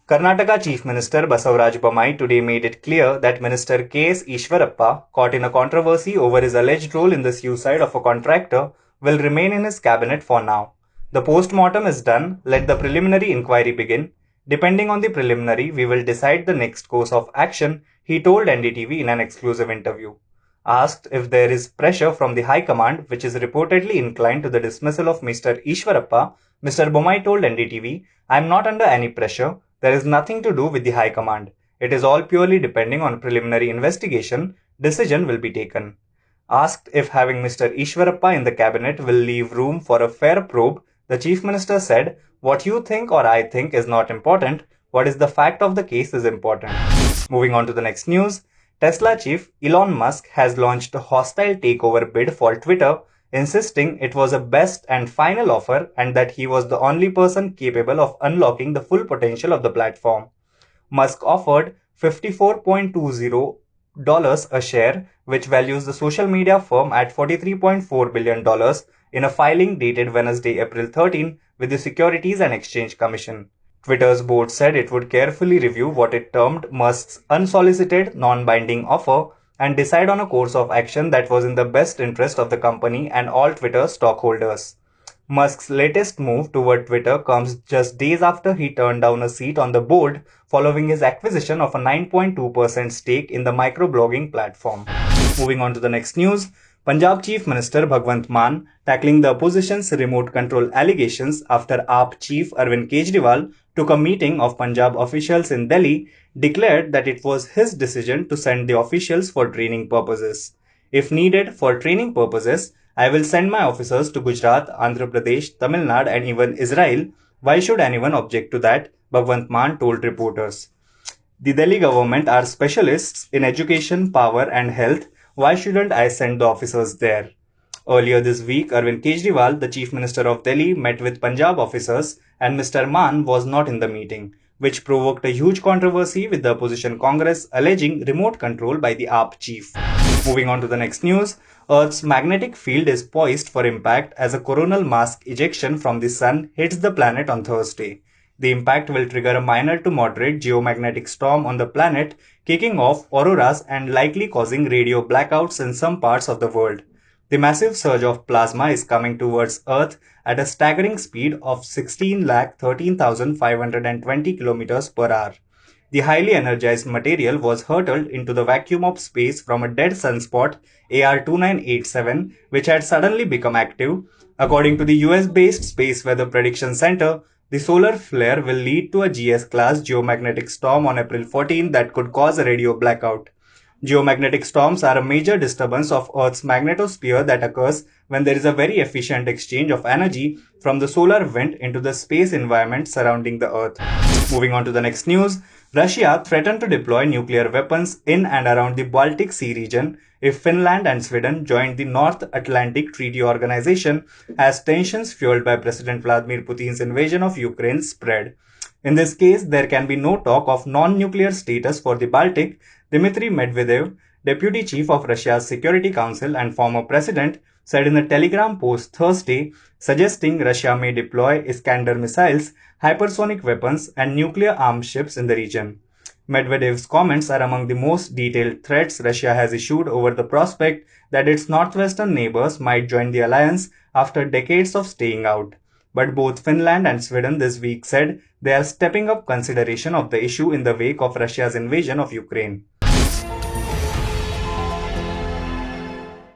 Karnataka Chief Minister Basavaraj Bommai today made it clear that Minister K.S. Ishvarappa, caught in a controversy over his alleged role in the suicide of a contractor, will remain in his cabinet for now. The post-mortem is done, let the preliminary inquiry begin. Depending on the preliminary, we will decide the next course of action, he told NDTV in an exclusive interview. Asked if there is pressure from the High Command, which is reportedly inclined to the dismissal of Mr. Ishvarappa, Mr. Bommai told NDTV, "I am not under any pressure. There is nothing to do with the High Command. It is all purely depending on preliminary investigation. Decision will be taken." Asked if having Mr. Ishvarappa in the cabinet will leave room for a fair probe, the Chief Minister said, "What you think or I think is not important. What is the fact of the case is important." Moving on to the next news. Tesla chief Elon Musk has launched a hostile takeover bid for Twitter, insisting it was a best and final offer and that he was the only person capable of unlocking the full potential of the platform. Musk offered $54.20 a share, which values the social media firm at $43.4 billion in a filing dated Wednesday, April 13, with the Securities and Exchange Commission. Twitter's board said it would carefully review what it termed Musk's unsolicited, non-binding offer and decide on a course of action that was in the best interest of the company and all Twitter stockholders. Musk's latest move toward Twitter comes just days after he turned down a seat on the board following his acquisition of a 9.2% stake in the microblogging platform. Moving on to the next news. Punjab Chief Minister Bhagwant Mann tackling the opposition's remote control allegations after AAP Chief Arvind Kejriwal took a meeting of Punjab officials in Delhi, declared that it was his decision to send the officials for training purposes. "If needed for training purposes, I will send my officers to Gujarat, Andhra Pradesh, Tamil Nadu and even Israel. Why should anyone object to that?" Bhagwant Mann told reporters. "The Delhi government are specialists in education, power and health. Why shouldn't I send the officers there?" Earlier this week, Arvind Kejriwal, the Chief Minister of Delhi, met with Punjab officers and Mr. Mann was not in the meeting, which provoked a huge controversy with the opposition Congress alleging remote control by the AAP chief. Moving on to the next news. Earth's magnetic field is poised for impact as a coronal mass ejection from the sun hits the planet on Thursday. The impact will trigger a minor to moderate geomagnetic storm on the planet, kicking off auroras and likely causing radio blackouts in some parts of the world. The massive surge of plasma is coming towards Earth at a staggering speed of 16,13,520 km per hour. The highly energized material was hurtled into the vacuum of space from a dead sunspot AR2987, which had suddenly become active. According to the US-based Space Weather Prediction Center, the solar flare will lead to a GS-class geomagnetic storm on April 14 that could cause a radio blackout. Geomagnetic storms are a major disturbance of Earth's magnetosphere that occurs when there is a very efficient exchange of energy from the solar wind into the space environment surrounding the Earth. Moving on to the next news. Russia threatened to deploy nuclear weapons in and around the Baltic Sea region if Finland and Sweden joined the North Atlantic Treaty Organization as tensions fueled by President Vladimir Putin's invasion of Ukraine spread. In this case, there can be no talk of non-nuclear status for the Baltic, Dmitry Medvedev, Deputy Chief of Russia's Security Council and former president, said in a Telegram post Thursday, suggesting Russia may deploy Iskander missiles, hypersonic weapons and nuclear-armed ships in the region. Medvedev's comments are among the most detailed threats Russia has issued over the prospect that its northwestern neighbors might join the alliance after decades of staying out. But both Finland and Sweden this week said they are stepping up consideration of the issue in the wake of Russia's invasion of Ukraine.